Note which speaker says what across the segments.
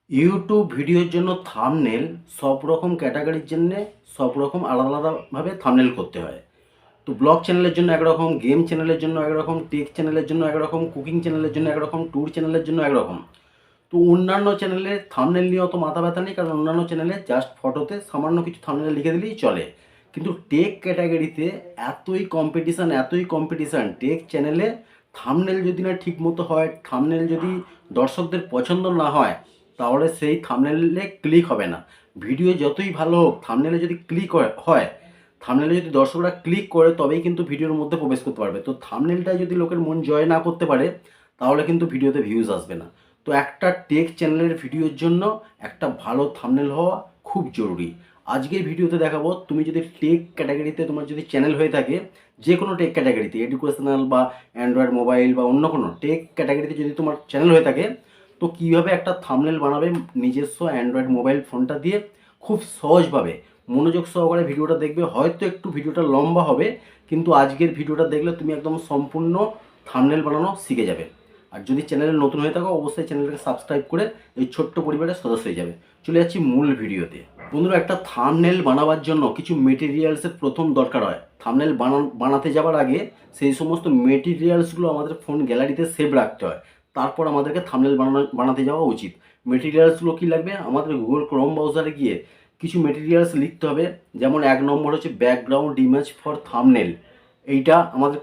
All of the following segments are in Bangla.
Speaker 1: ইউটিউব ভিডিওর জন্য থাম্বনেল সব রকম ক্যাটাগরির জন্য সব রকম আলাদা আলাদাভাবে থাম্বনেল করতে হয়। তো ব্লগ চ্যানেলের জন্য একরকম, গেম চ্যানেলের জন্য একরকম, টেক চ্যানেলের জন্য একরকম, কুকিং চ্যানেলের জন্য একরকম, ট্যুর চ্যানেলের জন্য একরকম। তো অন্যান্য চ্যানেলে থাম্বনেল নিয়ে অত মাথা ব্যথা নেই, কারণ অন্যান্য চ্যানেলে জাস্ট ফটোতে সামান্য কিছু থাম্বনেল লিখে দিলেই চলে। কিন্তু টেক ক্যাটাগরিতে এতই কম্পিটিশান টেক চ্যানেলে। থাম্বনেল যদি না ঠিক মতো হয়, থাম্বনেল যদি দর্শকদের পছন্দ না হয়, তাহলে সেই থাম্বনেলে ক্লিক হবে না। ভিডিও যতই ভালো হোক, থাম্বনেলে যদি ক্লিক হয়, থাম্বনেলে যদি দর্শকরা ক্লিক করে তবেই কিন্তু ভিডিওর মধ্যে প্রবেশ করতে পারবে। তো থাম্বনেলটাই যদি লোকের মন জয় না করতে পারে, তাহলে কিন্তু ভিডিওতে ভিউজ আসবে না। তো একটা টেক চ্যানেলের ভিডিওর জন্য একটা ভালো থাম্বনেল হওয়া খুব জরুরি। আজকের ভিডিওতে দেখাবো, তুমি যদি টেক ক্যাটাগরিতে তোমার যদি চ্যানেল হয়ে থাকে, যে কোনো টেক ক্যাটাগরিতে, এডুকেশনাল বা অ্যান্ড্রয়েড মোবাইল বা অন্য কোনো টেক ক্যাটাগরিতে যদি তোমার চ্যানেল হয়ে থাকে, তো কীভাবে একটা থাম্বনেল বানাবে নিজস্ব অ্যান্ড্রয়েড মোবাইল ফোনটা দিয়ে খুব সহজভাবে। মনোযোগ সহকারে ভিডিওটা দেখবে, হয়তো একটু ভিডিওটা লম্বা হবে, কিন্তু আজকের ভিডিওটা দেখলে তুমি একদম সম্পূর্ণ থাম্বনেল বানানো শিখে যাবে। আর যদি চ্যানেলে নতুন হয়ে থাকো, অবশ্যই চ্যানেলটাকে সাবস্ক্রাইব করে এই ছোট্ট পরিবারের সদস্য হয়ে যাবে। চলে যাচ্ছি মূল ভিডিওতে। বন্ধুরা, একটা থাম্বনেল বানাবার জন্য কিছু মেটেরিয়ালসের প্রথম দরকার হয়। থাম্বনেল বানাতে যাওয়ার আগে সেই সমস্ত মেটেরিয়ালসগুলো আমাদের ফোন গ্যালারিতে সেভ রাখতে হয়, তারপর আমাদেরকে থাম্বনেল বানাতে যাওয়া উচিত। মেটেরিয়ালসগুলো কী লাগবে? আমাদের গুগল ক্রোম ব্রাউজারে গিয়ে কিছু মেটেরিয়ালস লিখতে হবে। যেমন 1 নম্বর হচ্ছে ব্যাকগ্রাউন্ড ইমেজ ফর থাম্বনেল। এইটা আমাদের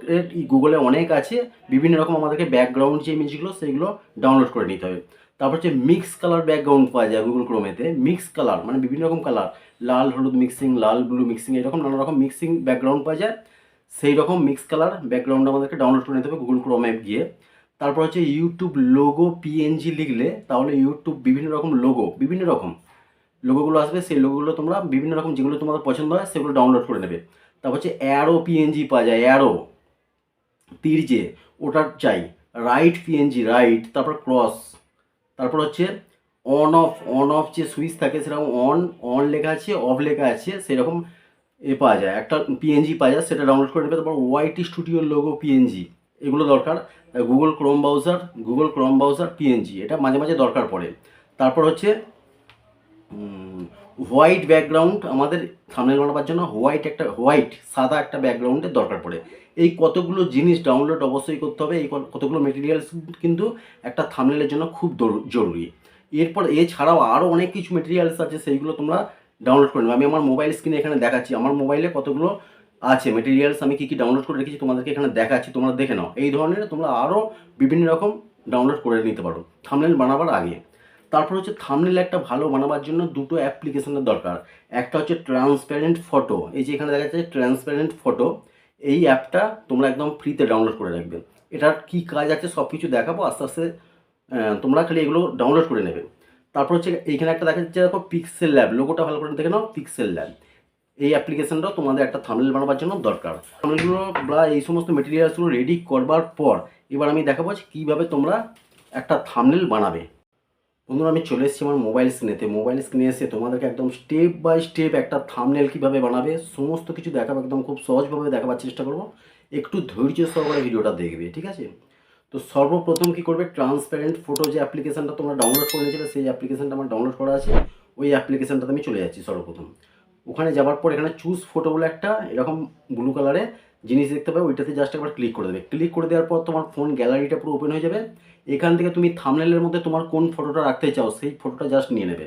Speaker 1: গুগলে অনেক আছে, বিভিন্ন রকম আমাদেরকে ব্যাকগ্রাউন্ড যে ইমেজগুলো সেইগুলো ডাউনলোড করে নিতে হবে। তারপর হচ্ছে মিক্স কালার ব্যাকগ্রাউন্ড পাওয়া যায় গুগল ক্রোমেতে। মিক্স কালার মানে বিভিন্ন রকম কালার, লাল হলুদ মিক্সিং, লাল ব্লু মিক্সিং, এরকম নানা রকম মিক্সিং ব্যাকগ্রাউন্ড পাওয়া যায়। সেই রকম মিক্স কালার ব্যাকগ্রাউন্ড আমাদেরকে ডাউনলোড করে নিতে হবে গুগল ক্রোমে গিয়ে। তারপর হচ্ছে ইউটিউব লোগো পিএনজি লিখলে তাহলে ইউটিউব বিভিন্ন রকম লোগোগুলো আসবে। সেই লোগোগুলো তোমরা বিভিন্ন রকম যেগুলো তোমাদের পছন্দ হয় সেগুলো ডাউনলোড করে নেবে। তারপর হচ্ছে অ্যারো পিএনজি পাওয়া যায়, অ্যারো তীর যে, ওটা চাই। রাইট পিএনজি, রাইট, তারপর ক্রস। তারপর হচ্ছে অন অফ যে সুইচ থাকে, সেরকম অন অন লেখা আছে, অফ লেখা আছে, সেরকম পাওয়া যায়, একটা পিএনজি পাওয়া যায়, সেটা ডাউনলোড করে নেবে। তারপর ওয়াইটি স্টুডিও লোগো পিএনজি, এগুলো দরকার। গুগল ক্রোম ব্রাউজার পিএনজি, এটা মাঝে মাঝে দরকার পড়ে। তারপর হচ্ছে হোয়াইট ব্যাকগ্রাউন্ড, আমাদের থাম্বনেল বানাবার জন্য হোয়াইট সাদা একটা ব্যাকগ্রাউন্ডের দরকার পড়ে। এই কতগুলো জিনিস ডাউনলোড অবশ্যই করতে হবে। এই কতগুলো মেটেরিয়ালস কিন্তু একটা থাম্বনেলের জন্য খুব জরুরি। এরপর এছাড়াও আরও অনেক কিছু মেটেরিয়ালস আছে, সেইগুলো তোমরা ডাউনলোড করে নেবে। আমি আমার মোবাইল স্ক্রিনে এখানে দেখাচ্ছি, আমার মোবাইলে কতগুলো আছে মেটেরিয়ালস, আমি কী কী ডাউনলোড করে রেখেছি তোমাদেরকে এখানে দেখাচ্ছি, তোমরা দেখে নাও। এই ধরনের তোমরা আরও বিভিন্ন রকম ডাউনলোড করে নিতে পারো থাম্বনেল বানাবার আগে। তারপর হচ্ছে থাম্বনেল একটা ভালো বানাবার জন্য দুটো অ্যাপ্লিকেশনের দরকার। একটা হচ্ছে ট্রান্সপ্যারেন্ট ফটো, এই যে এখানে দেখা যাচ্ছে ট্রান্সপ্যারেন্ট ফটো। এই অ্যাপটা তোমরা একদম ফ্রিতে ডাউনলোড করে রাখবে। এটার কী কাজ আছে সব কিছু দেখাবো আস্তে আস্তে, তোমরা খালি এগুলো ডাউনলোড করে নেবে। তারপর হচ্ছে এইখানে একটা দেখা যাচ্ছে, দেখো পিক্সেল ল্যাব, লোগোটা ভালো করে দেখে নাও, পিক্সেল ল্যাব। এই অ্যাপ্লিকেশনটাও তোমাদের একটা থাম্বনেল বানাবার জন্য দরকার। থাম্বনেলগুলো বা এই সমস্ত মেটেরিয়ালসগুলো রেডি করবার পর এবার আমি দেখাবো কীভাবে তোমরা একটা থাম্বনেল বানাবে। বন্ধুরা, আমি চলে এসেছি আমার মোবাইল স্ক্রিনে এসে তোমাদেরকে একদম স্টেপ বাই স্টেপ একটা থাম্বনেল কীভাবে বানাবে সমস্ত কিছু দেখাবো, একদম খুব সহজভাবে দেখাবার চেষ্টা করব। একটু ধৈর্য সহকারে ভিডিওটা দেখবে, ঠিক আছে? তো সর্বপ্রথম কী করবে, ট্রান্সপ্যারেন্ট ফটো যে অ্যাপ্লিকেশানটা তোমরা ডাউনলোড করে নিয়েছিলে, সেই অ্যাপ্লিকেশানটা আমার ডাউনলোড করা আছে। ওই অ্যাপ্লিকেশানটাতে আমি চলে যাচ্ছি সর্বপ্রথম। ওখানে যাওয়ার পর এখানে চুজ ফটো বলে একটা এরকম ব্লু কালারে জিনিস দেখতে পাবে, ওইটাতে জাস্ট একবার ক্লিক করে দেবে। ক্লিক করে দেওয়ার পর তোমার ফোন গ্যালারিটা পুরো ওপেন হয়ে যাবে। এখান থেকে তুমি থাম্বনেলের মধ্যে তোমার কোন ফটোটা রাখতে চাও সেই ফটোটা জাস্ট নিয়ে নেবে।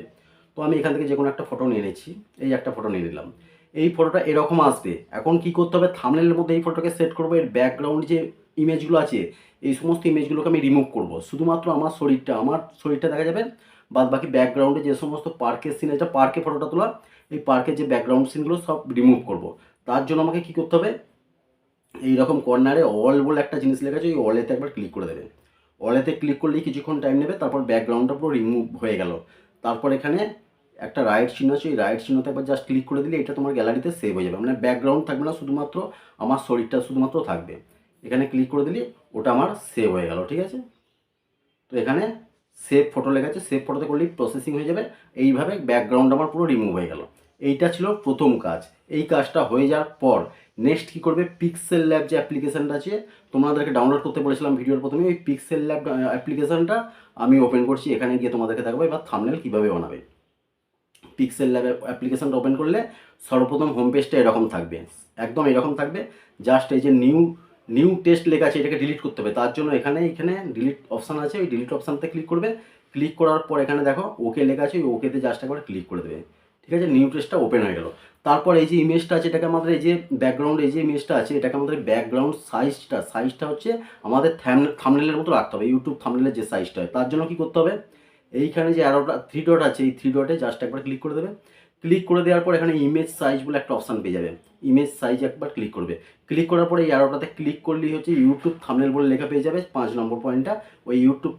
Speaker 1: তো আমি এখান থেকে যে কোনো একটা ফটো নিয়ে নিচ্ছি, এই একটা ফটো নিয়ে নিলাম। এই ফটোটা এরকম আসবে। এখন কি করতে হবে, থাম্বনেলের মধ্যে এই ফটোটাকে সেট করবো। এর ব্যাকগ্রাউন্ড যে ইমেজগুলো আছে, এই সমস্ত ইমেজগুলোকে আমি রিমুভ করব। শুধুমাত্র আমার শরীরটা দেখা যাবে, বাদ বাকি ব্যাকগ্রাউন্ডে যে সমস্ত পার্কের সিন, এটা পার্কে ফটোটা তোলা, এই পার্কের যে ব্যাকগ্রাউন্ড সিনগুলো সব রিমুভ করব। তার জন্য আমাকে কী করতে হবে, এইরকম কর্নারে অল বলে একটা জিনিস লেখা আছে, ওই অলেতে একবার ক্লিক করে দেবে। অলেতে ক্লিক করলেই কিছুক্ষণ টাইম নেবে, তারপর ব্যাকগ্রাউন্ডটা পুরো রিমুভ হয়ে গেল। তারপর এখানে একটা রাইট চিহ্ন আছে, ওই রাইট চিহ্নতে একবার জাস্ট ক্লিক করে দিলে এটা তোমার গ্যালারিতে সেভ হয়ে যাবে। মানে ব্যাকগ্রাউন্ড থাকবে না, শুধুমাত্র আমার শরীরটা শুধুমাত্র থাকবে। এখানে ক্লিক করে দিলে ওটা আমার সেভ হয়ে গেল, ঠিক আছে? তো এখানে সেভ ফটো লেখা আছে, সেভ ফটোতে করলেই প্রসেসিং হয়ে যাবে। এইভাবে ব্যাকগ্রাউন্ড আমার পুরো রিমুভ হয়ে গেল। এইটা ছিল প্রথম কাজ। এই কাজটা হয়ে যাওয়ার পর নেক্সট কী করবে, পিক্সেল ল্যাব যে অ্যাপ্লিকেশানটা আছে তোমাদেরকে ডাউনলোড করতে বলেছিলাম ভিডিওর প্রথমে, ওই পিক্সেল ল্যাব অ্যাপ্লিকেশানটা আমি ওপেন করছি। এখানে গিয়ে তোমাদেরকে দেখাবো এবার থাম্বনেল কীভাবে বানাবে। পিক্সেল ল্যাব অ্যাপ্লিকেশানটা ওপেন করলে সর্বপ্রথম হোম পেজটা এরকম থাকবে, একদম এরকম থাকবে। জাস্ট এই যে নিউ টেস্ট লেখা আছে এটাকে ডিলিট করতে হবে, তার জন্য এখানে ডিলিট অপশান আছে, ওই ডিলিট অপশানতে ক্লিক করবে। ক্লিক করার পর এখানে দেখো ওকে লেখা আছে, ওই ওকেতে জাস্ট একবার ক্লিক করে দেবে। ঠিক আছে, নিউ টেস্টটা ওপেন হয়ে গেল। তারপর এই যে ইমেজটা আছে এটাকে আমাদের, এই যে ব্যাকগ্রাউন্ড এই যে ইমেজটা আছে এটাকে আমাদের ব্যাকগ্রাউন্ড সাইজটা হচ্ছে আমাদের থাম্বনেলের মতো রাখতে হবে, ইউটিউব থাম্বনেলের যে সাইজটা হয়। তার জন্য কি করতে হবে, এইখানে যে অ্যারোটা 3 ডট আছে এই 3 ডটে জাস্ট একবার ক্লিক করে দেবে। ক্লিক করে দেওয়ার পর এখানে ইমেজ সাইজ বলে একটা অপশান পেয়ে যাবে, ইমেজ সাইজ একবার ক্লিক করবে। ক্লিক করার পরে এই অ্যারোটাতে ক্লিক করলেই হচ্ছে ইউটিউব থাম্বনেল বলে লেখা পেয়ে যাবে 5 নম্বর পয়েন্টটা। ওই ইউটিউব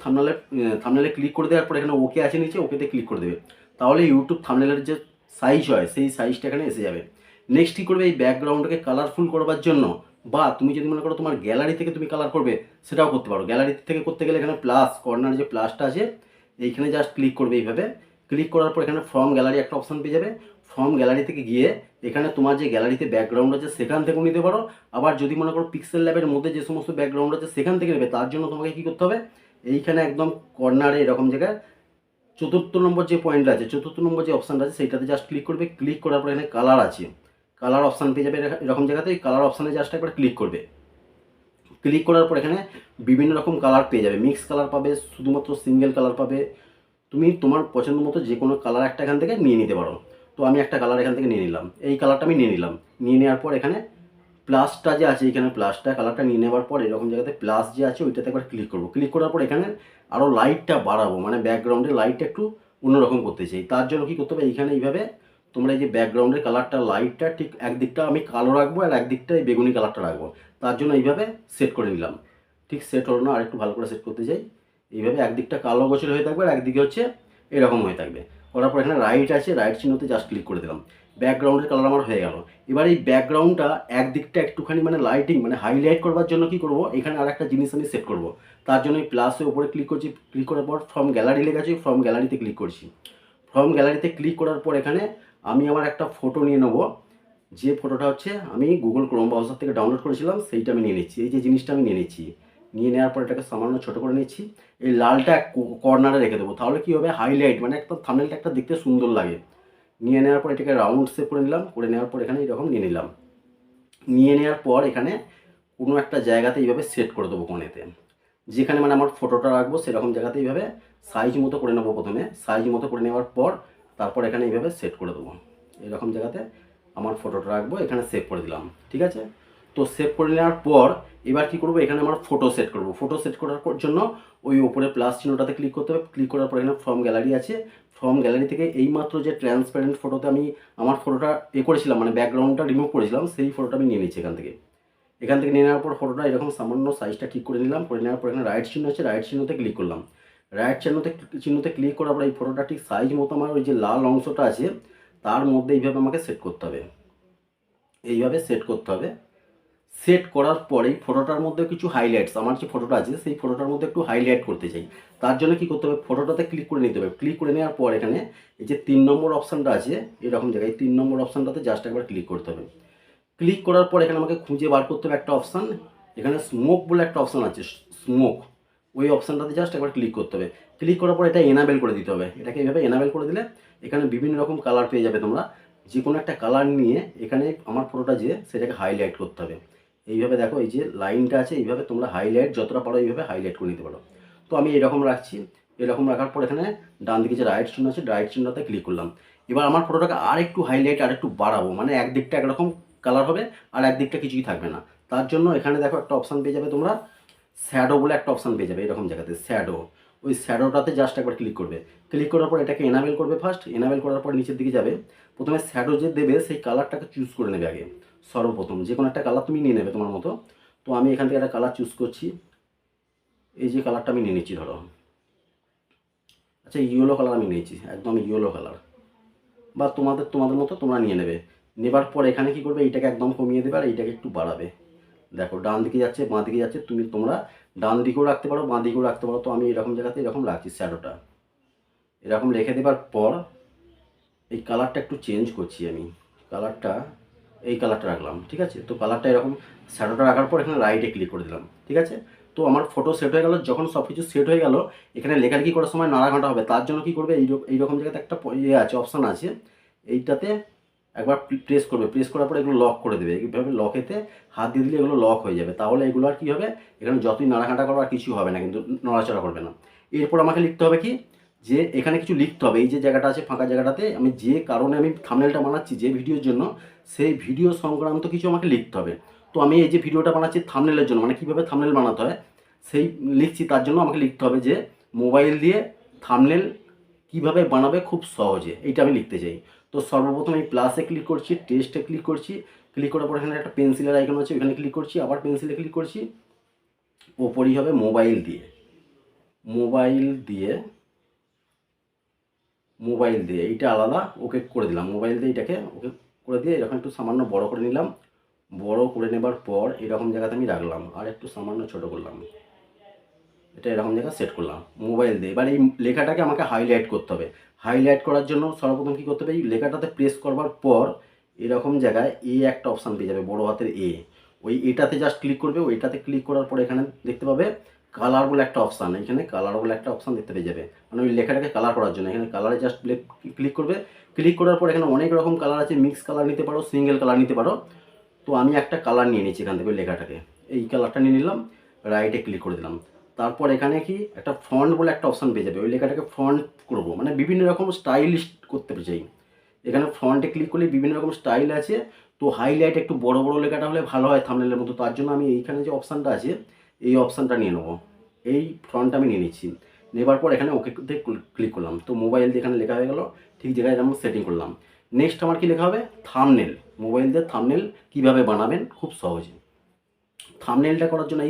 Speaker 1: থাম্বনেলে ক্লিক করে দেওয়ার পর এখানে ওকে আছে নিচে, ওকেতে ক্লিক করে দেবে। তাহলে ইউটিউব থাম্বনেলের যে সাইজ হয় সেই সাইজটা এখানে এসে যাবে। নেক্সট কী করবে, এই ব্যাকগ্রাউন্ডটাকে কালারফুল করবার জন্য, বা তুমি যদি মনে করো তোমার গ্যালারি থেকে তুমি কালার করবে সেটাও করতে পারো। গ্যালারি থেকে করতে গেলে এখানে প্লাস কর্নার যে প্লাসটা আছে এইখানে জাস্ট ক্লিক করবে এইভাবে। ক্লিক করার পর এখানে ফ্রম গ্যালারি একটা অপশান পেয়ে যাবে। ফ্রম গ্যালারি থেকে গিয়ে এখানে তোমার যে গ্যালারিতে ব্যাকগ্রাউন্ড আছে সেখান থেকেও নিতে পারো। আবার যদি মনে করো পিক্সেল ল্যাবের মধ্যে যে সমস্ত ব্যাকগ্রাউন্ড আছে সেখান থেকে নেবে, তার জন্য তোমাকে কী করতে হবে, এইখানে একদম কর্নারে এরকম জায়গায় 4th নম্বর যে পয়েন্টটা আছে, 4th নম্বর যে অপশানটা আছে সেইটাতে জাস্ট ক্লিক করবে। ক্লিক করার পর এখানে কালার আছে, কালার অপশান পেয়ে যাবে এরকম জায়গাতে। এই কালার অপশানে জাস্ট একবার ক্লিক করবে। ক্লিক করার পর এখানে বিভিন্ন রকম কালার পেয়ে যাবে, মিক্স কালার পাবে, শুধুমাত্র সিঙ্গেল কালার পাবে। তুমি তোমার পছন্দ মতো যে কোনো কালার একটা এখান থেকে নিয়ে নিতে পারো। তো আমি একটা কালার এখান থেকে নিয়ে নিলাম, এই কালারটা আমি নিয়ে নিলাম। নিয়ে নেওয়ার পর এখানে প্লাসটা যে আছে, এখানে প্লাসটা কালারটা নিয়ে নেওয়ার পর এরকম জায়গাতে প্লাস যে আছে ওইটাতে একবার ক্লিক করবো। ক্লিক করার পর এখানে আরও লাইটটা বাড়াবো, মানে ব্যাকগ্রাউন্ডের লাইটটা একটু অন্যরকম করতে চাই। তার জন্য কী করতে হবে, এইখানে এইভাবে তোমরা এই যে ব্যাকগ্রাউন্ডের কালারটা লাইটটা ঠিক একদিকটা আমি কালো রাখবো আর একদিকটা এই বেগুনি কালারটা রাখবো। তার জন্য এইভাবে সেট করে নিলাম। ঠিক সেট হলো না, আর একটু ভালো করে সেট করতে চাই। এইভাবে একদিকটা কালো গোছের হয়ে থাকবে আর একদিকে হচ্ছে এরকম হয়ে থাকবে। করার পর এখানে রাইট আছে, রাইট চিহ্নতে জাস্ট ক্লিক করে দিলাম। ব্যাকগ্রাউন্ডের কালার আমার হয়ে গেল। এবার এই ব্যাকগ্রাউন্ডটা একদিকটা একটুখানি মানে লাইটিং মানে হাইলাইট করবার জন্য কি করব, এখানে আর একটা জিনিস আমি সেট করব। তার জন্য এই প্লাসের উপরে ক্লিক করছি। ক্লিক করার পর ফ্রম গ্যালারি লেখা আছে, ফ্রম গ্যালারিতে ক্লিক করছি। ফ্রম গ্যালারিতে ক্লিক করার পর এখানে আমি আমার একটা ফটো নিয়ে নেব, যে ফটোটা হচ্ছে আমি গুগল ক্রোম ব্রাউজার থেকে ডাউনলোড করেছিলাম সেইটা আমি নিয়ে নিচ্ছি। এই যে জিনিসটা আমি নিয়ে নিচ্ছি, নিয়ে নেওয়ার পর এটাকে সামান্য ছোটো করে নিচ্ছি। এই লালটা কর্নারে রেখে দেবো, তাহলে কী হবে, হাইলাইট মানে একটা থাম্বনেলটা একটা দেখতে সুন্দর লাগে। নিয়ে নেওয়ার পর এটাকে রাউন্ড শেপ করে নিলাম, করে নেওয়ার পর এখানে এরকম নিয়ে নিলাম। নিয়ে নেওয়ার পর এখানে কোনো একটা জায়গাতে এইভাবে সেট করে দেবো কোণেতে, যেখানে মানে আমার ফটোটা রাখবো সেরকম জায়গাতে এইভাবে সাইজ মতো করে নেবো। প্রথমে সাইজ মতো করে নেওয়ার পর তারপর এখানে এইভাবে সেট করে দেবো, এরকম জায়গাতে আমার ফটোটা রাখবো, এখানে সেভ করে দিলাম। ঠিক আছে, তো সেভ করে নেওয়ার পর এবার কী করবো, এখানে আমার ফটো সেট করবো। ফটো সেট করার জন্য ওই ওপরে প্লাস চিহ্নটাতে ক্লিক করতে হবে। ক্লিক করার পর এখানে ফ্রম গ্যালারি আছে, ফ্রম গ্যালারি থেকে এইমাত্র যে ট্রান্সপারেন্ট ফটোতে আমি আমার ফটোটা করেছিলাম মানে ব্যাকগ্রাউন্ডটা রিমুভ করেছিলাম সেই ফটোটা আমি নিয়ে নিচ্ছি এখান থেকে নিয়ে নেওয়ার পর ফটোটা এরকম সামান্য সাইজটা ঠিক করে নিলাম। করে নেওয়ার পর এখানে রাইট চিহ্ন আছে, রাইট চিহ্নতে ক্লিক করলাম। রাইট চিহ্নতে ক্লিক করার পর এই ফটোটা ঠিক সাইজ মতো আমার ওই যে লাল অংশটা আছে তার মধ্যে এইভাবে আমাকে সেট করতে হবে, এইভাবে সেট করতে হবে। সেট করার পরেই ফটোটার মধ্যে কিছু হাইলাইটস, আমার যে ফটোটা আছে সেই ফটোটার মধ্যে একটু হাইলাইট করতে চাই। তার জন্য কী করতে হবে, ফটোটাতে ক্লিক করে নিতে হবে। ক্লিক করে নেওয়ার পর এখানে এই যে 3 নম্বর অপশানটা আছে এরকম জায়গায় 3 নম্বর অপশানটাতে জাস্ট একবার ক্লিক করতে হবে। ক্লিক করার পর এখানে আমাকে খুঁজে বার করতে হবে একটা অপশান, এখানে স্মোক বলে একটা অপশান আছে, স্মোক, ওই অপশানটাতে জাস্ট একবার ক্লিক করতে হবে। ক্লিক করার পর এটা এনাবেল করে দিতে হবে। এটাকে এইভাবে এনাবেল করে দিলে এখানে বিভিন্ন রকম কালার পেয়ে যাবে। তোমরা যে কোনো একটা কালার নিয়ে এখানে আমার ফটোটা যে সেটাকে হাইলাইট করতে হবে। এইভাবে দেখো এই যে লাইনটা আছে এইভাবে তোমরা হাইলাইট যতটা পারো এইভাবে হাইলাইট করে নিতে পারো। তো আমি এরকম রাখছি। এরকম রাখার পর এখানে ডান দিকে যে রাইট চিহ্ন আছে রাইট চিহ্নতে ক্লিক করলাম। এবার আমার ফটোটাকে আর একটু হাইলাইট আর একটু বাড়াবো, মানে একদিকটা একরকম কালার হবে আর একদিকটা কিছুই থাকবে না। তার জন্য এখানে দেখো একটা অপশান পেয়ে যাবে তোমরা, শ্যাডো বলে একটা অপশান পেয়ে যাবে এরকম জায়গাতে, শ্যাডো। ওই শ্যাডোটাতে জাস্ট একবার ক্লিক করবে। ক্লিক করার পর এটাকে এনাবেল করবে। ফার্স্ট এনাবেল করার পর নিচের দিকে যাবে, প্রথমে শ্যাডো যে দেবে সেই কালারটাকে চুজ করে নেবে আগে। সর্বপ্রথম যে কোনো একটা কালার তুমি নিয়ে নেবে তোমার মতো। তো আমি এখান থেকে একটা কালার চুজ করছি, এই যে কালারটা আমি নিয়ে নিচ্ছি ধরো, আচ্ছা ইয়েলো কালার আমি নিয়েছি, একদম ইয়েলো কালার, বা তোমাদের মতো তোমরা নিয়ে নেবে। নেবার পর এখানে কি করবে, এইটাকে একদম কমিয়ে দেবে আর এইটাকে একটু বাড়াবে। দেখো ডান দিকে যাচ্ছে বাঁ দিকে যাচ্ছে, তোমরা ডান দিকেও রাখতে পারো বাঁ দিকেও রাখতে পারো। তো আমি এরকম জায়গাতে এরকম রাখছি, শ্যাডোটা এরকম রেখে দেবার পর এই কালারটা একটু চেঞ্জ করছি আমি, কালারটা এই কালারটা রাখলাম, ঠিক আছে। তো কালারটা এরকম শ্যাডোটা রাখার পর এখানে রাইটে ক্লিক করে দিলাম, ঠিক আছে। তো আমার ফটো সেট হয়ে গেল। যখন সব কিছু সেট হয়ে গেল, এখানে লেখালেখি করার সময় নাড়াঘাটা হবে, তার জন্য কী করবে, এইরকম জায়গাতে একটা ইয়ে আছে, অপশান আছে, এইটাতে একবার প্রেস করবে, প্রেস করার পর এগুলো লক করে দেবে। এইভাবে লকেতে হাত দিয়ে দিলে এগুলো লক হয়ে যাবে। তাহলে এগুলো আর কী হবে, এখানে যতই নাড়াঘাটা করো আর কিছু হবে না, কিন্তু নড়াচড়া করবে না। এরপর আমাকে লিখতে হবে কি, যে এখানে কিছু লিখতে হবে। এই যে জায়গাটা আছে ফাঁকা জায়গাটাতে, আমি যে কারণে আমি থাম্বনেলটা বানাচ্ছি যে ভিডিওর জন্য, সেই ভিডিও সংক্রান্ত কিছু আমাকে লিখতে হবে। তো আমি এই যে ভিডিওটা বানাচ্ছি থাম্বনেলের জন্য, মানে কীভাবে থাম্বনেল বানাতে হয় সেই লিখছি, তার জন্য আমাকে লিখতে হবে যে মোবাইল দিয়ে থাম্বনেল কীভাবে বানাবে খুব সহজে, এইটা আমি লিখতে চাই। তো সর্বপ্রথম এই প্লাসে ক্লিক করছি, টেক্সটে ক্লিক করছি, ক্লিক করার পর এখানে একটা পেন্সিলের আইকন আছে, এখানে ক্লিক করছি, আবার পেন্সিলে ক্লিক করছি, ওপরই হবে মোবাইল দিয়ে, মোবাইল দিয়ে, মোবাইল দিয়ে এইটা আলাদা ওকে করে দিলাম। মোবাইল দিয়ে এটাকে ওকে করে দিয়ে এরকম একটু সামান্য বড় করে নিলাম। বড় করে নেবার পর এরকম জায়গাতে আমি রাখলাম, আর একটু সামান্য ছোট করলাম, এটা এরকম জায়গা সেট করলাম মোবাইল দিয়ে। এবার এই লেখাটাকে আমাকে হাইলাইট করতে হবে। হাইলাইট করার জন্য সর্বপ্রথম কী করতে হবে, এই লেখাটাতে প্রেস করবার পর এরকম জায়গায় এ একটা অপশান পেয়ে যাবে, বড় হাতের এ। ওই এটাতে জাস্ট ক্লিক করবে, ওইটাতে ক্লিক করার পর এখানে দেখতে পাবে কালার বলে একটা অপশান, এখানে কালার বলে একটা অপশান দেখতে পেয়ে যাবে, মানে ওই লেখাটাকে কালার করার জন্য এখানে কালারে জাস্ট ক্লিক করবে। ক্লিক করার পর এখানে অনেক রকম কালার আছে, মিক্স কালার নিতে পারো, সিঙ্গেল কালার নিতে পারো। তো আমি একটা কালার নিয়ে নিচ্ছি এখান থেকে, ওই লেখাটাকে এই কালারটা নিয়ে নিলাম, রাইটে ক্লিক করে দিলাম। তারপর এখানে কি একটা ফন্ট বলে একটা অপশান পেয়ে যাবে, ওই লেখাটাকে ফন্ট করবো, মানে বিভিন্ন রকম স্টাইলিশ করতে চাই। এখানে ফন্টে ক্লিক করলে বিভিন্ন রকম স্টাইল আছে। তো হাইলাইট একটু বড় বড় লেখাটা হলে ভালো হয় থাম্বনেলের মতো, তার জন্য আমি এইখানে যে অপশানটা আছে এই অপশানটা নিয়ে নেবো। এই ফন্টটা আমি নিয়ে নিচ্ছি, নেবার পর এখানে ওকেতে ক্লিক করলাম। তো মোবাইল দিয়ে এখানে লেখা হয়ে গেল, ঠিক জায়গায় যেমন সেটিং করলাম। নেক্সট আমার কি লেখা হবে, থাম্বনেল। মোবাইল দিয়ে থাম্বনেল কীভাবে বানাবেন খুব সহজে। থাম্বনেলটা করার জন্য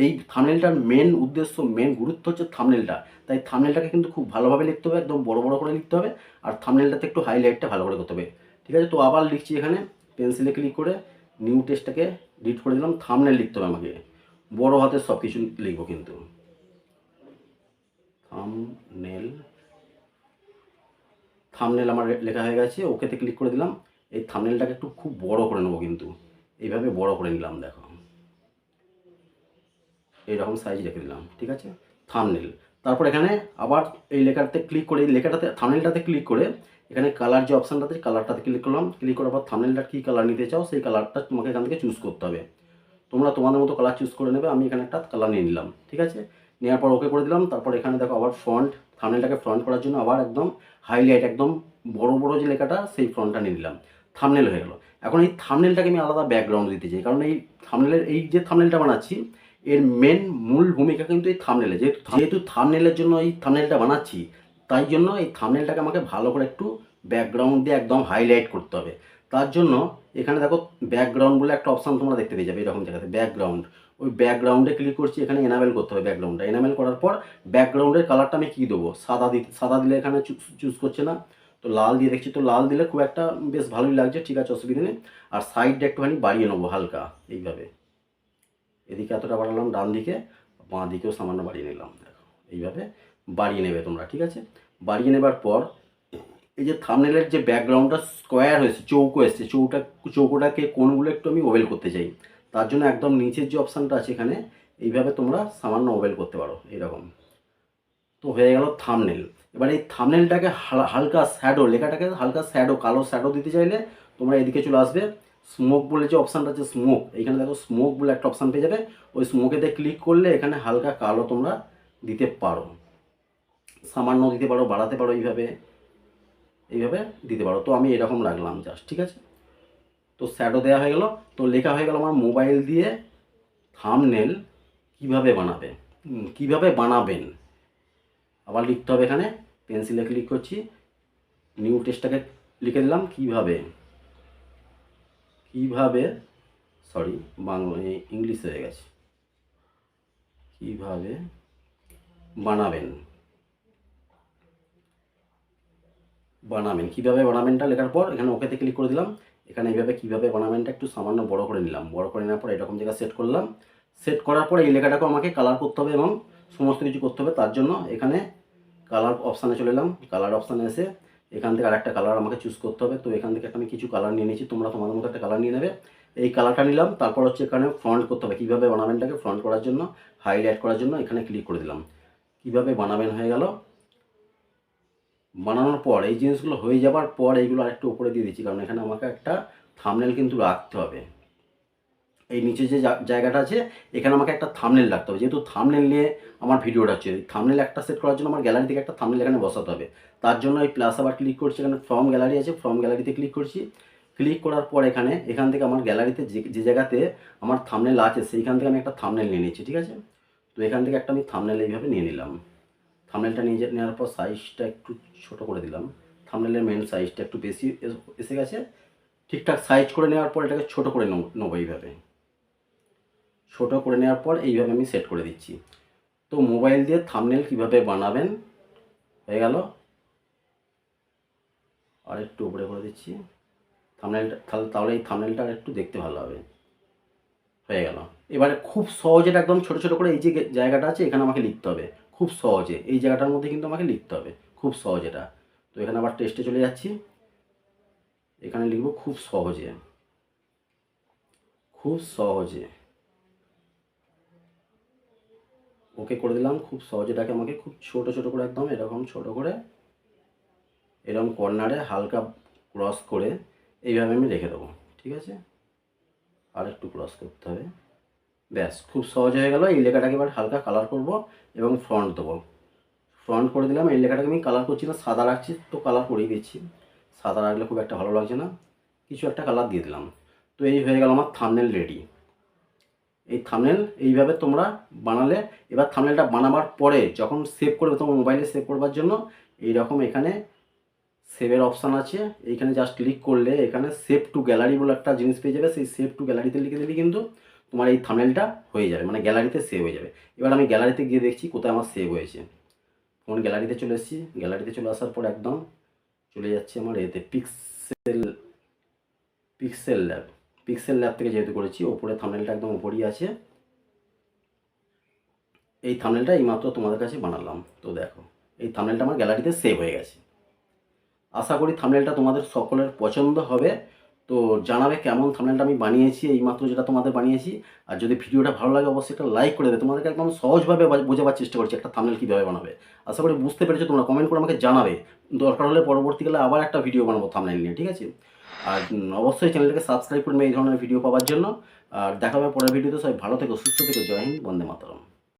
Speaker 1: এই থাম্বনেলটার মেন উদ্দেশ্য, মেন গুরুত্ব হচ্ছে থাম্বনেলটা। তাই থাম্বনেলটাকে কিন্তু খুব ভালোভাবে লিখতে হবে, একদম বড় বড় করে লিখতে হবে, আর থাম্বনেলটাতে একটু হাইলাইটটা ভালো করে করতে হবে, ঠিক আছে। তো আবার লিখছি এখানে, পেন্সিলে ক্লিক করে নিউ টেক্সটটাকে ডিলিট করে দিলাম। থাম্বনেল লিখতে হবে আমাকে, বড় হাতের সব কিছু লিখবো কিন্তু, থাম্বনেল। থাম্বনেল আমার লেখা হয়ে গেছে, ওকেতে ক্লিক করে দিলাম। এই থাম্বনেলটাকে একটু খুব বড় করে নেবো কিন্তু, এইভাবে বড় করে নিলাম, দেখো এইরকম সাইজ রেখে দিলাম, ঠিক আছে। থাম্বনেল। তারপর এখানে আবার এই লেখাটাতে ক্লিক করে, এই লেখাটাতে থাম্বনেলটাতে ক্লিক করে এখানে কালার যে অপশানটাতে, কালারটাতে ক্লিক করলাম। ক্লিক করার পর থাম্বনেলটা কী কালার নিতে চাও সেই কালারটা তোমাকে এখান থেকে চুজ করতে হবে। তোমরা তোমাদের মতো কালার চুজ করে নেবে, আমি এখানে একটা কালার নিয়ে নিলাম, ঠিক আছে। নেওয়ার পর ওকে করে দিলাম। তারপর এখানে দেখো আবার ফ্রন্ট, থাম্বনেলটাকে ফ্রন্ট করার জন্য আবার একদম হাইলাইট, একদম বড় বড় যে লেখাটা সেই ফ্রন্টটা নিয়ে নিলাম। থাম্বনেল হয়ে গেলো। এখন এই থাম্বনেলটাকে আমি আলাদা ব্যাকগ্রাউন্ড দিতে চাই, কারণ এই থাম্বনেলের, এই যে থাম্বনেলটা বানাচ্ছি এর মেন মূল ভূমিকা কিন্তু এই থাম্বনেলে। যেহেতু থাম্বনেলের জন্য এই থাম্বনেলটা বানাচ্ছি, তাই জন্য এই থাম্বনেলটাকে আমাকে ভালো করে একটু ব্যাকগ্রাউন্ড দিয়ে একদম হাইলাইট করতে হবে। তার জন্য এখানে দেখো ব্যাকগ্রাউন্ড বলে একটা অপশান তোমরা দেখতে পেয়ে যাবে এরকম জায়গাতে, ব্যাকগ্রাউন্ড। ওই ব্যাকগ্রাউন্ডে ক্লিক করছি, এখানে এনাবেল করতে হবে ব্যাকগ্রাউন্ডটা। এনাবেল করার পর ব্যাকগ্রাউন্ডের কালারটা আমি কী দেবো, সাদা দিলে এখানে চুজ করছে না, তো লাল দিয়ে দেখছি। তো লাল দিলে খুব একটা বেশ ভালোই লাগছে, ঠিক আছে, অসুবিধা নেই। আর সাইডটা একটুখানি বাড়িয়ে নেবো হালকা, এইভাবে এদিকে এতটা বাড়ালাম, ডান দিকে, বাঁ দিকেও সামান্য বাড়িয়ে নিলাম, দেখো এইভাবে বাড়িয়ে নেবে তোমরা, ঠিক আছে। বাড়িয়ে নেবার পর এই যে থাম্বনেলের যে ব্যাকগ্রাউন্ডটা স্কোয়ার হয়েছে, চৌকো এসছে, চৌকোটাকে কোণগুলো একটু আমি ওভেল করতে চাই। তার জন্য একদম নিচের যে অপশানটা আছে এখানে এইভাবে তোমরা সামান্য ওভেল করতে পারো, এইরকম। তো হয়ে গেল থাম্বনেল। এবার এই থাম্বনেলটাকে হালকা শ্যাডো, লেখাটাকে হালকা শ্যাডো, কালো শ্যাডো দিতে চাইলে তোমরা এদিকে চলে আসবে। স্মোক বলে যে অপশানটা আছে, স্মোক, এইখানে দেখো স্মোক বলে একটা অপশান পেয়ে যাবে। ওই স্মোকেতে ক্লিক করলে এখানে হালকা কালো তোমরা দিতে পারো, সামান্য দিতে পারো, বাড়াতে পারো, এইভাবে এইভাবে দিতে পারো। তো আমি এরকম রাখলাম জাস্ট, ঠিক আছে। তো শ্যাডো দেওয়া হয়ে গেল। তো লেখা হয়ে গেল আমার মোবাইল দিয়ে থাম্বনেল কীভাবে বানাবে, কীভাবে বানাবেন। আবার লিখতে হবে, এখানে পেন্সিলে ক্লিক করছি, নিউ টেক্সটটাকে লিখে দিলাম, কীভাবে সরি বাংলা ইংলিশ হয়ে গেছে, কীভাবে বানাবেন, কীভাবে বানাবেনটা লেখার পর এখানে ওকেতে ক্লিক করে দিলাম। এখানে এইভাবে কীভাবে বানাবেনটা একটু সামান্য বড় করে নিলাম, বড় করে নেওয়ার পর এরকম জায়গা সেট করলাম। সেট করার পর এই লেখাটাকেও আমাকে কালার করতে হবে এবং সমস্ত কিছু করতে হবে। তার জন্য এখানে কালার অপশানে চলে এলাম। কালার অপশানে এসে এখান থেকে আরেকটা কালার আমাকে চুজ করতে হবে। তো এখান থেকে আমি কিছু কালার নিয়ে নিয়েছি, তোমরা তোমাদের মতো একটা কালার নিয়ে নেবে। এই কালারটা নিলাম। তারপর হচ্ছে এখানে ফ্রন্ট করতে হবে, কীভাবে বানাবেনটাকে ফ্রন্ট করার জন্য, হাইলাইট করার জন্য এখানে ক্লিক করে দিলাম। কীভাবে বানাবেন হয়ে গেল। বানানোর পর এই জিনিসগুলো হয়ে যাবার পর এইগুলো আরেকটু উপরে দিয়ে দিচ্ছি, কারণ এখানে আমাকে একটা থাম্বনেল কিন্তু রাখতে হবে। এই নিচে যে জায়গাটা আছে এখানে আমাকে একটা থাম্বনেল রাখতে হবে, যেহেতু থাম্বনেল নিয়ে আমার ভিডিওটা হচ্ছে। থাম্বনেল একটা সেট করার জন্য আমার গ্যালারি থেকে একটা থাম্বনেল এখানে বসাতে হবে। তার জন্য এই প্লাস আবার ক্লিক করছি, এখানে ফ্রম গ্যালারি আছে, ফ্রম গ্যালারিতে ক্লিক করছি। ক্লিক করার পর এখান থেকে আমার গ্যালারিতে যে জায়গাতে আমার থাম্বনেল আছে সেইখান থেকে আমি একটা থাম্বনেল নিয়ে নিচ্ছি, ঠিক আছে। তো এখান থেকে একটা আমি থাম্বনেল এইভাবে নিয়ে নিলাম। থাম্বনেলটা নেওয়ার পর সাইজটা একটু ছোট করে দিলাম। থাম্বনেলের মেন সাইজটা একটু বেশি এসে গেছে। ঠিকঠাক সাইজ করে নেওয়ার পর এটাকে ছোট করে নেবো এইভাবে। ছোট করে নেওয়ার পর এইভাবে আমি সেট করে দিচ্ছি। তো মোবাইল দিয়ে থাম্বনেল কীভাবে বানাবেন হয়ে গেল। আর একটু উপরে করে দিচ্ছি থাম্বনেলটা, তাহলে এই থাম্বনেলটা আর একটু দেখতে ভালো হবে। হয়ে গেল। এবারে খুব সহজে একদম ছোট ছোট করে এই যে জায়গাটা আছে এখানে আমাকে লিখতে হবে খুব সহজে। এই জায়গাটার মধ্যে কিন্তু আমাকে লিখতে হবে খুব সহজ এটা। তো এখানে আবার টেস্টে চলে যাচ্ছি, এখানে লিখব খুব সহজে, খুব সহজে। ওকে করে দিলাম। খুব সহজেটাকে আমাকে খুব ছোট ছোট করে একদম এরকম ছোট করে এরকম কর্নারে হালকা ক্রস করে এইভাবে আমি রেখে দেবো, ঠিক আছে। আর একটু ক্রস করতে হবে। ব্যাস, খুব সহজ হয়ে গেল। এই লেখাটাকে এবার হালকা কালার করব এবং ফ্রন্ট দেবো। ফ্রন্ট করে দিলাম। এই লেখাটাকে আমি কালার করছি না, সাদা রাখছি, তো কালার করেই দিচ্ছি। সাদা রাখলে খুব একটা ভালো লাগছে না, কিছু একটা কালার দিয়ে দিলাম। তো এই হয়ে গেল আমার থাম্বনেল রেডি। এই থাম্বনেল এইভাবে তোমরা বানালে। এবার থাম্বনেলটা বানাবার পরে যখন সেভ করবে তোমার মোবাইলে সেভ করবার জন্য এইরকম এখানে সেভের অপশান আছে, এইখানে জাস্ট ক্লিক করলে এখানে সেভ টু গ্যালারি বলে একটা জিনিস পেয়ে যাবে। সেই সেভ টু গ্যালারিতে লিখে দিলে কিন্তু তোমার এই থাম্বনেলটা হয়ে যাবে, মানে গ্যালারিতে সেভ হয়ে যাবে। এবার আমি গ্যালারিতে গিয়ে দেখছি কোথায় আমার সেভ হয়েছে। ফোন গ্যালারিতে চলে এসেছি। গ্যালারিতে চলে আসার পর একদম চলে যাচ্ছে আমার এতে পিক্সেল ল্যাব থেকে যেহেতু করেছি, ওপরে থাম্বনেলটা একদম উপরেই আছে। এই থাম্বনেলটা এইমাত্র তোমাদের কাছে বানালাম। তো দেখো এই থাম্বনেলটা আমার গ্যালারিতে সেভ হয়ে গেছে। আশা করি থাম্বনেলটা তোমাদের সকলের পছন্দ হবে। তো জানাবে কেমন থাম্বনেলটা আমি বানিয়েছি, এইমাত্র যেটা তোমাদের বানিয়েছি। আর যদি ভিডিওটা ভালো লাগে অবশ্যই একটা লাইক করে দেবে। তোমাদেরকে একদম সহজভাবে বোঝাবার চেষ্টা করছি একটা থাম্বনেল কীভাবে বানাবে। আশা করি বুঝতে পেরেছো তোমরা। কমেন্ট করে আমাকে জানাবে, দরকার হলে পরবর্তীকালে আবার একটা ভিডিও বানাবো থাম্বনেল নিয়ে, ঠিক আছে। আর অবশ্যই চ্যানেলটাকে সাবস্ক্রাইব করবে এই ধরনের ভিডিও পাওয়ার জন্য। আর দেখা হবে পরের ভিডিওতে। সবাই ভালো থেকো, সুস্থ থেকো। জয় হিন্দ, বন্দে মাতরম।